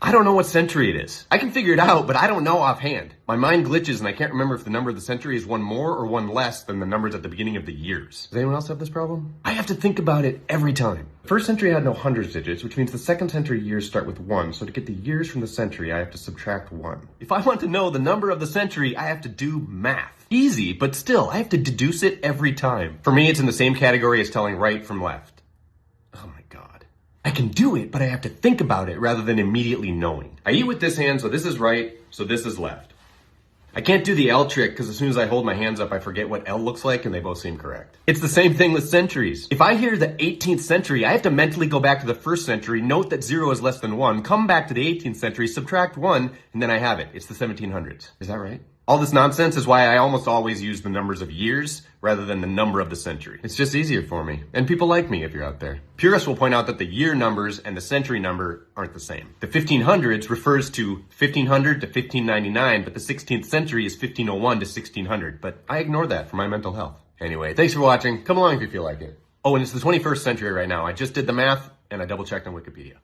I don't know what century it is. I can figure it out, but I don't know offhand. My mind glitches and I can't remember if the number of the century is one more or one less than the numbers at the beginning of the years. Does anyone else have this problem? I have to think about it every time. First century had no hundreds digits, which means the second century years start with 1, so to get the years from the century, I have to subtract 1. If I want to know the number of the century, I have to do math. Easy, but still, I have to deduce it every time. For me, it's in the same category as telling right from left. Oh my god. I can do it, but I have to think about it rather than immediately knowing. I eat with this hand, so this is right, so this is left. I can't do the L trick because as soon as I hold my hands up, I forget what L looks like and they both seem correct. It's the same thing with centuries. If I hear the 18th century, I have to mentally go back to the first century, note that 0 is less than 1, come back to the 18th century, subtract 1, and then I have it. It's the 1700s. Is that right? All this nonsense is why I almost always use the numbers of years rather than the number of the century. It's just easier for me. And people like me if you're out there. Purists will point out that the year numbers and the century number aren't the same. The 1500s refers to 1500 to 1599, but the 16th century is 1501 to 1600. But I ignore that for my mental health. Anyway, thanks for watching. Come along if you feel like it. Oh, and it's the 21st century right now. I just did the math and I double checked on Wikipedia.